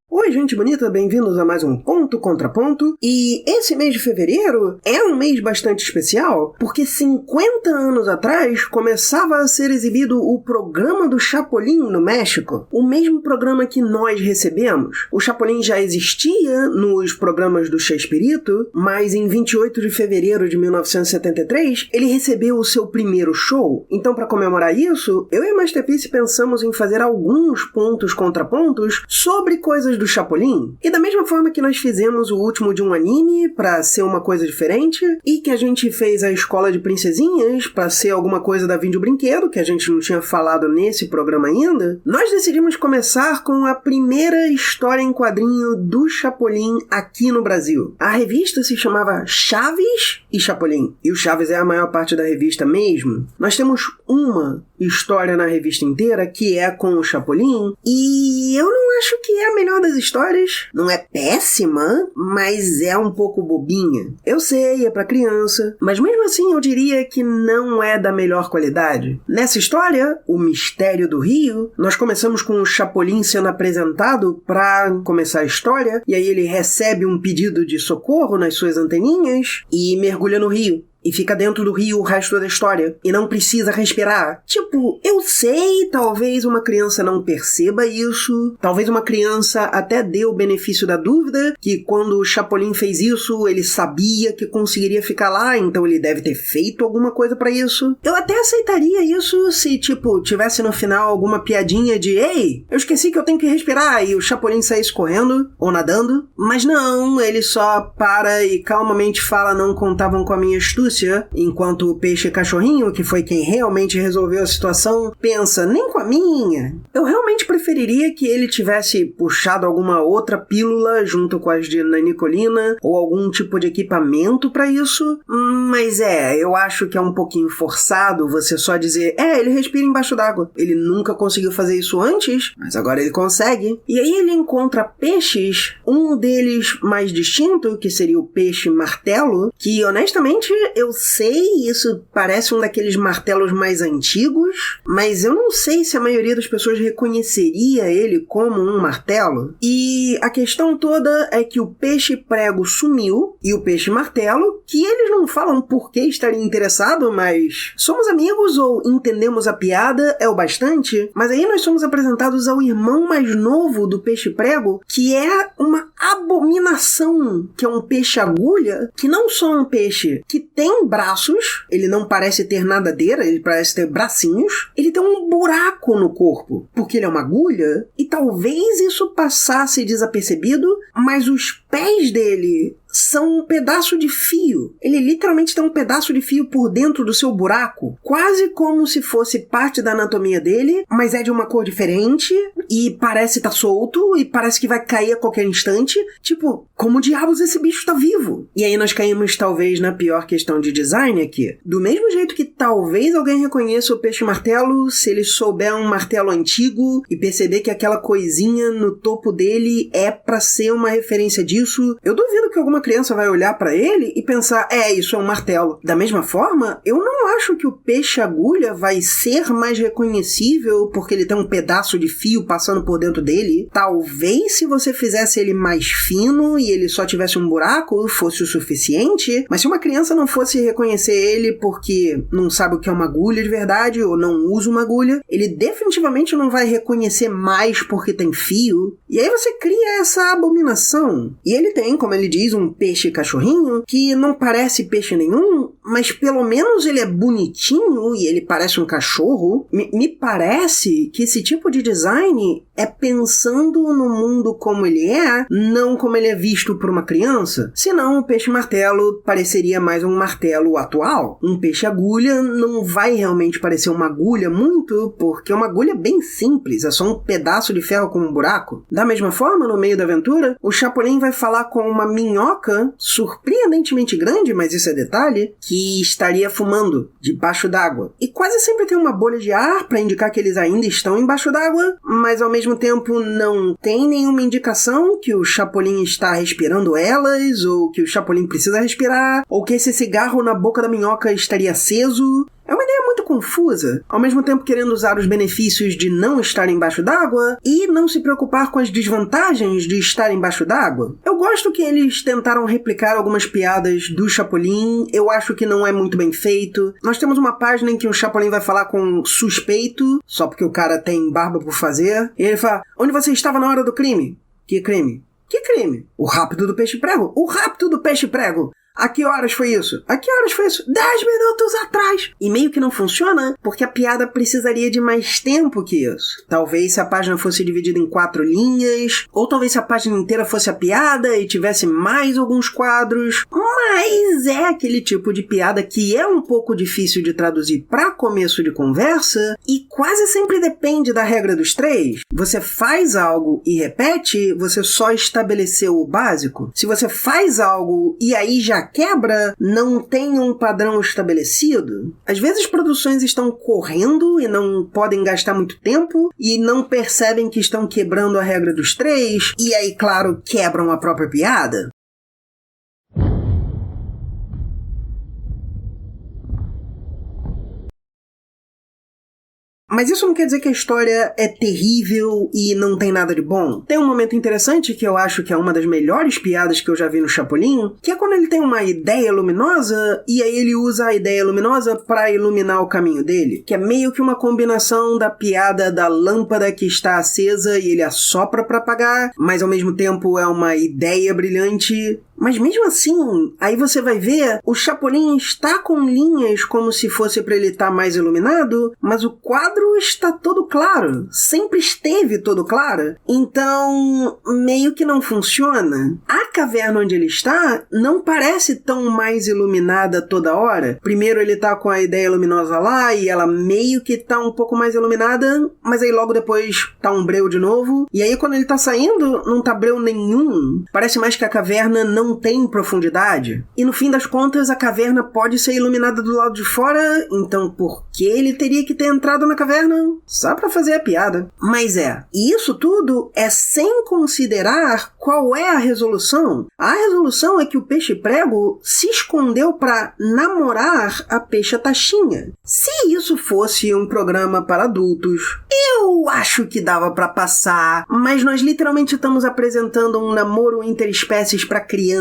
Oi, gente bonita, bem-vindos a mais um Ponto Contra Ponto. E esse mês de fevereiro é um mês bastante especial, porque 50 anos atrás começava a ser exibido o programa do Chapolin no México, o mesmo programa que nós recebemos. O Chapolin já existia nos programas do Chespirito, mas em 28 de fevereiro de 1973 ele recebeu o seu primeiro show. Então, para comemorar isso, eu e a Masterpiece pensamos em fazer alguns pontos contrapontos sobre coisas do Chapolin, e da mesma forma que nós fizemos o último de um anime pra ser uma coisa diferente, e que a gente fez a Escola de Princesinhas pra ser alguma coisa da Vídeo Brinquedo, que a gente não tinha falado nesse programa ainda, nós decidimos começar com a primeira história em quadrinho do Chapolin aqui no Brasil. A revista se chamava Chaves e Chapolin, e o Chaves é a maior parte da revista mesmo. Nós temos uma história na revista inteira que é com o Chapolin, e eu não acho que é a melhor das histórias. Não é péssima, mas é um pouco bobinha. Eu sei, é pra criança, mas mesmo assim eu diria que não é da melhor qualidade. Nessa história, O Mistério do Rio, nós começamos com o Chapolin sendo apresentado pra começar a história, e aí ele recebe um pedido de socorro nas suas anteninhas e mergulha no rio. E fica dentro do rio o resto da história. E não precisa respirar. Tipo, eu sei, talvez uma criança não perceba isso. Talvez uma criança até dê o benefício da dúvida, que quando o Chapolin fez isso, ele sabia que conseguiria ficar lá, então ele deve ter feito alguma coisa pra isso. Eu até aceitaria isso se, tipo, tivesse no final alguma piadinha de "Ei, eu esqueci que eu tenho que respirar", e o Chapolin saísse correndo, ou nadando. Mas não, ele só para e calmamente fala "Não contavam com a minha astúcia", enquanto o peixe cachorrinho, que foi quem realmente resolveu a situação, pensa "Nem com a minha". Eu realmente preferiria que ele tivesse puxado alguma outra pílula junto com as de nanicolina ou algum tipo de equipamento pra isso, mas eu acho que é um pouquinho forçado você só dizer ele respira embaixo d'água. Ele nunca conseguiu fazer isso antes, mas agora ele consegue. E aí ele encontra peixes, um deles mais distinto, que seria o peixe martelo, que honestamente eu sei, isso parece um daqueles martelos mais antigos, mas eu não sei se a maioria das pessoas reconheceria ele como um martelo. E a questão toda é que o peixe prego sumiu, e o peixe martelo, que eles não falam por que estaria interessado, mas somos amigos ou entendemos a piada, é o bastante. Mas aí nós somos apresentados ao irmão mais novo do peixe prego, que é uma abominação, que é um peixe agulha, que não só é um peixe que tem braços, ele não parece ter nadadeira, ele parece ter bracinhos, ele tem um buraco no corpo, porque ele é uma agulha, e talvez isso passasse desapercebido, mas os pés dele são um pedaço de fio. Ele literalmente tem um pedaço de fio por dentro do seu buraco, quase como se fosse parte da anatomia dele, mas é de uma cor diferente, e parece estar solto, e parece que vai cair a qualquer instante. Tipo, como diabos esse bicho tá vivo? E aí nós caímos talvez na pior questão de design aqui. Do mesmo jeito que talvez alguém reconheça o peixe martelo se ele souber um martelo antigo e perceber que aquela coisinha no topo dele é pra ser uma referência disso, eu duvido que alguma criança vai olhar pra ele e pensar isso é um martelo. Da mesma forma, eu não acho que o peixe agulha vai ser mais reconhecível porque ele tem um pedaço de fio passando por dentro dele. Talvez se você fizesse ele mais fino e ele só tivesse um buraco, fosse o suficiente, mas se uma criança não fosse reconhecer ele porque não sabe o que é uma agulha de verdade ou não usa uma agulha, ele definitivamente não vai reconhecer mais porque tem fio. E aí você cria essa abominação. E ele tem, como ele diz, um peixe cachorrinho que não parece peixe nenhum, mas pelo menos ele é bonitinho e ele parece um cachorro. Me parece que esse tipo de design é pensando no mundo como ele é, não como ele é visto por uma criança. Senão o peixe martelo pareceria mais um martelo atual. Um peixe agulha não vai realmente parecer uma agulha muito, porque é uma agulha bem simples, é só um pedaço de ferro com um buraco. Da mesma forma, no meio da aventura, o Chapolin vai falar com uma minhoca surpreendentemente grande, mas isso é detalhe, que estaria fumando debaixo d'água. E quase sempre tem uma bolha de ar para indicar que eles ainda estão embaixo d'água, mas ao mesmo tempo não tem nenhuma indicação que o Chapolin está respirando elas, ou que o Chapolin precisa respirar, ou que esse cigarro na boca da minhoca estaria aceso. confusa, ao mesmo tempo querendo usar os benefícios de não estar embaixo d'água e não se preocupar com as desvantagens de estar embaixo d'água. Eu gosto que eles tentaram replicar algumas piadas do Chapolin, eu acho que não é muito bem feito. Nós temos uma página em que o Chapolin vai falar com um suspeito, só porque o cara tem barba por fazer, e ele fala: onde você estava na hora do crime? Que crime? Que crime? O rapto do peixe-prego? O rapto do peixe-prego! A que horas foi isso? A que horas foi isso? 10 minutos atrás! E meio que não funciona, porque a piada precisaria de mais tempo que isso. Talvez se a página fosse dividida em 4 linhas, ou talvez se a página inteira fosse a piada e tivesse mais alguns quadros. Mas é aquele tipo de piada que é um pouco difícil de traduzir para começo de conversa e quase sempre depende da regra dos 3. Você faz algo e repete, você só estabeleceu o básico. Se você faz algo e aí já quebra, não tem um padrão estabelecido. Às vezes produções estão correndo e não podem gastar muito tempo e não percebem que estão quebrando a regra dos 3 e aí, claro, quebram a própria piada. Mas isso não quer dizer que a história é terrível e não tem nada de bom. Tem um momento interessante que eu acho que é uma das melhores piadas que eu já vi no Chapolin, que é quando ele tem uma ideia luminosa e aí ele usa a ideia luminosa para iluminar o caminho dele, que é meio que uma combinação da piada da lâmpada que está acesa e ele assopra para apagar, mas ao mesmo tempo é uma ideia brilhante. Mas mesmo assim, aí você vai ver, o Chapolin está com linhas como se fosse para ele estar mais iluminado, mas o quadro está todo claro, sempre esteve todo claro, então meio que não funciona. A caverna onde ele está não parece tão mais iluminada toda hora. Primeiro ele tá com a ideia luminosa lá e ela meio que tá um pouco mais iluminada, mas aí logo depois tá um breu de novo, e aí quando ele tá saindo não tá breu nenhum, parece mais que a caverna não tem profundidade. E no fim das contas, a caverna pode ser iluminada do lado de fora, então por que ele teria que ter entrado na caverna? Só pra fazer a piada. Mas e isso tudo é sem considerar qual é a resolução. A resolução é que o peixe-prego se escondeu pra namorar a peixa-taxinha. Se isso fosse um programa para adultos, eu acho que dava pra passar, mas nós literalmente estamos apresentando um namoro interespécies pra crianças.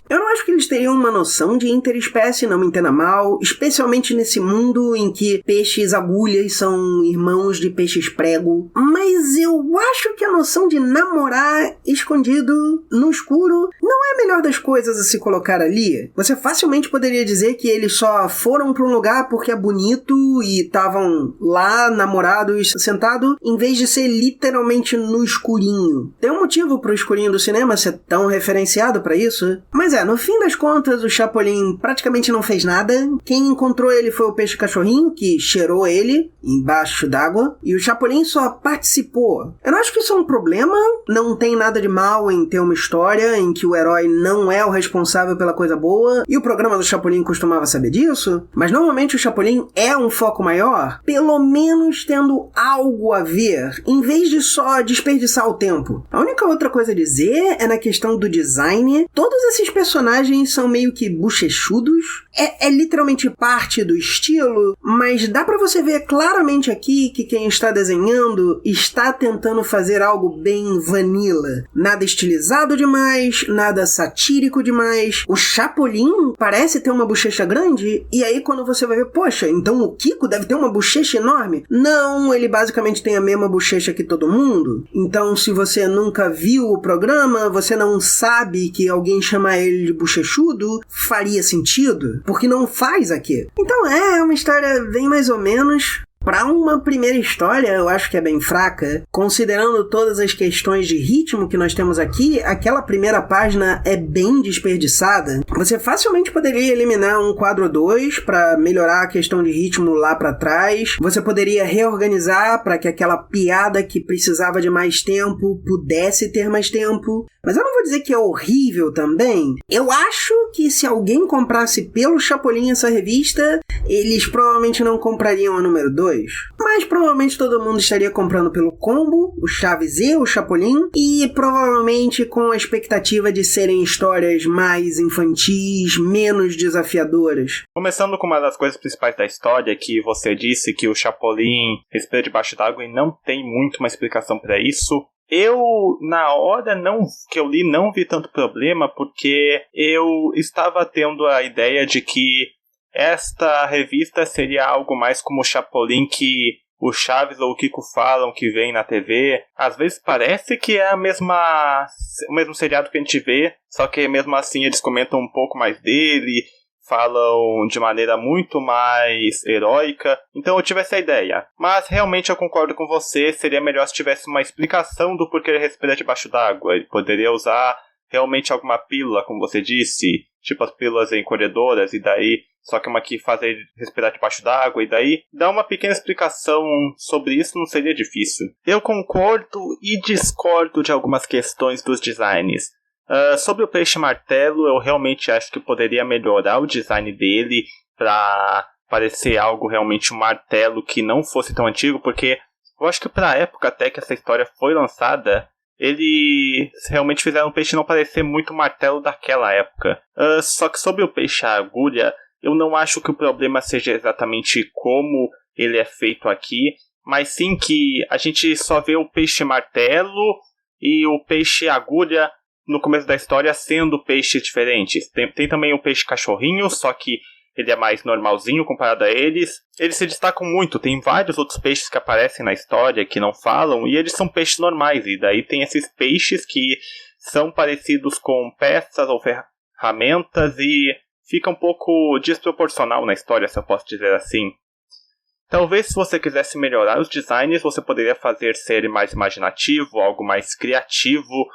Eu não acho que eles teriam uma noção de interespécie, não me entenda mal, especialmente nesse mundo em que peixes agulhas são irmãos de peixes prego, mas eu acho que a noção de namorar escondido no escuro não é a melhor das coisas a se colocar ali. Você facilmente poderia dizer que eles só foram para um lugar porque é bonito e estavam lá namorados sentados, em vez de ser literalmente no escurinho. Tem um motivo pro escurinho do cinema ser tão referenciado para isso. Mas no fim das contas, o Chapolin praticamente não fez nada. Quem encontrou ele foi o peixe-cachorrinho, que cheirou ele embaixo d'água, e o Chapolin só participou. Eu não acho que isso é um problema, não tem nada de mal em ter uma história em que o herói não é o responsável pela coisa boa, e o programa do Chapolin costumava saber disso, mas normalmente o Chapolin é um foco maior, pelo menos tendo algo a ver, em vez de só desperdiçar o tempo. A única outra coisa a dizer é na questão do design. Todos esses personagens são meio que bochechudos. É literalmente parte do estilo, mas dá pra você ver claramente aqui que quem está desenhando está tentando fazer algo bem vanilla. Nada estilizado demais, nada satírico demais. O Chapolin parece ter uma bochecha grande, e aí quando você vai ver, poxa, então o Kiko deve ter uma bochecha enorme. Não, ele basicamente tem a mesma bochecha que todo mundo. Então se você nunca viu o programa, você não sabe que alguém chamar ele de bochechudo faria sentido, porque não faz aqui. Então é uma história bem mais ou menos. Pra uma primeira história, eu acho que é bem fraca. Considerando todas as questões de ritmo que nós temos aqui, aquela primeira página é bem desperdiçada. Você facilmente poderia eliminar um quadro 2 para melhorar a questão de ritmo lá pra trás. Você poderia reorganizar para que aquela piada que precisava de mais tempo pudesse ter mais tempo. Mas eu não vou dizer que é horrível também. Eu acho que se alguém comprasse pelo Chapolin essa revista, eles provavelmente não comprariam a número 2. Mas provavelmente todo mundo estaria comprando pelo combo, o Chaves e o Chapolin, e provavelmente com a expectativa de serem histórias mais infantis, menos desafiadoras. Começando com uma das coisas principais da história, que você disse que o Chapolin respira debaixo d'água e não tem muito uma explicação para isso. Eu, na hora que eu li, não vi tanto problema, porque eu estava tendo a ideia de que esta revista seria algo mais como o Chapolin que o Chaves ou o Kiko falam, que vem na TV. Às vezes parece que é o mesmo seriado que a gente vê, só que mesmo assim eles comentam um pouco mais dele, falam de maneira muito mais heróica. Então eu tive essa ideia. Mas realmente eu concordo com você, seria melhor se tivesse uma explicação do porquê ele respira debaixo d'água. Ele poderia usar realmente alguma pílula, como você disse, tipo as pílulas encolhedoras, e daí só que uma que faz ele respirar debaixo d'água, e daí dar uma pequena explicação sobre isso não seria difícil. Eu concordo e discordo de algumas questões dos designs. Sobre o Peixe Martelo, eu realmente acho que poderia melhorar o design dele para parecer algo realmente um martelo que não fosse tão antigo, porque eu acho que para a época até que essa história foi lançada, eles realmente fizeram o peixe não parecer muito martelo daquela época. Só que sobre o Peixe Agulha, eu não acho que o problema seja exatamente como ele é feito aqui, mas sim que a gente só vê o Peixe Martelo e o Peixe Agulha no começo da história sendo peixes diferentes. Tem também o Peixe Cachorrinho, só que ele é mais normalzinho comparado a eles. Eles se destacam muito, tem vários outros peixes que aparecem na história que não falam, e eles são peixes normais, e daí tem esses peixes que são parecidos com peças ou ferramentas, e fica um pouco desproporcional na história, se eu posso dizer assim. Talvez se você quisesse melhorar os designs, você poderia fazer ser mais imaginativo, algo mais criativo.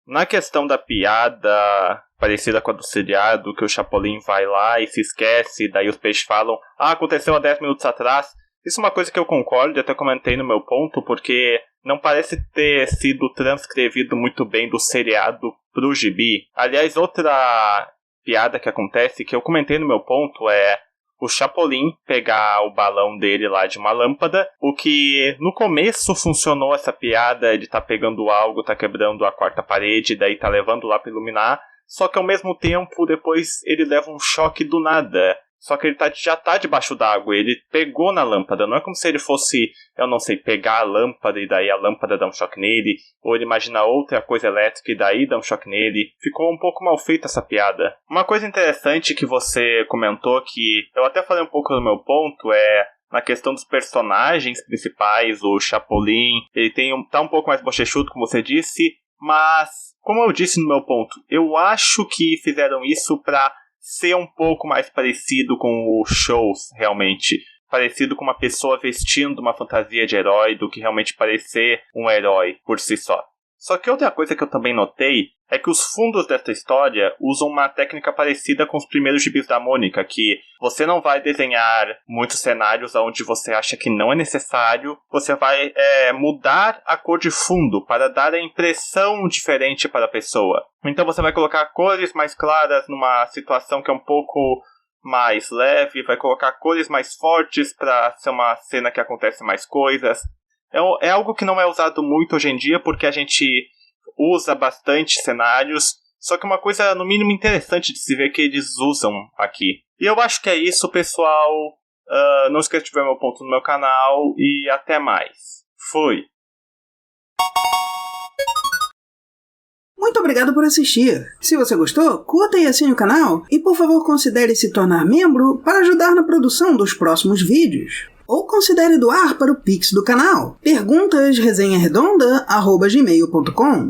Na questão da piada parecida com a do seriado, que o Chapolin vai lá e se esquece, daí os peixes falam, aconteceu há 10 minutos atrás. Isso é uma coisa que eu concordo, até comentei no meu ponto, porque não parece ter sido transcrevido muito bem do seriado pro gibi. Aliás, outra piada que acontece, que eu comentei no meu ponto, é o Chapolin pegar o balão dele lá de uma lâmpada, o que no começo funcionou essa piada, ele tá pegando algo, tá quebrando a quarta parede, daí tá levando lá pra iluminar, só que ao mesmo tempo depois ele leva um choque do nada. Só que ele já tá debaixo d'água, ele pegou na lâmpada, não é como se ele fosse, eu não sei, pegar a lâmpada e daí a lâmpada dá um choque nele, ou ele imagina outra coisa elétrica e daí dá um choque nele. Ficou um pouco mal feita essa piada. Uma coisa interessante que você comentou, que eu até falei um pouco no meu ponto, é na questão dos personagens principais. O Chapolin, ele tá um pouco mais bochechudo, como você disse, mas, como eu disse no meu ponto, eu acho que fizeram isso pra ser um pouco mais parecido com os shows, realmente. Parecido com uma pessoa vestindo uma fantasia de herói do que realmente parecer um herói por si só. Só que outra coisa que eu também notei é que os fundos dessa história usam uma técnica parecida com os primeiros gibis da Mônica, que você não vai desenhar muitos cenários onde você acha que não é necessário, você vai mudar a cor de fundo para dar a impressão diferente para a pessoa. Então você vai colocar cores mais claras numa situação que é um pouco mais leve, vai colocar cores mais fortes para ser uma cena que acontece mais coisas. É algo que não é usado muito hoje em dia, porque a gente usa bastante cenários, só que uma coisa no mínimo interessante de se ver que eles usam aqui. E eu acho que é isso, pessoal. Não esqueça de ver meu ponto no meu canal, e até mais. Fui! Muito obrigado por assistir. Se você gostou, curta e assine o canal, e por favor considere se tornar membro para ajudar na produção dos próximos vídeos. Ou considere doar para o Pix do canal. perguntas@resenharedonda@gmail.com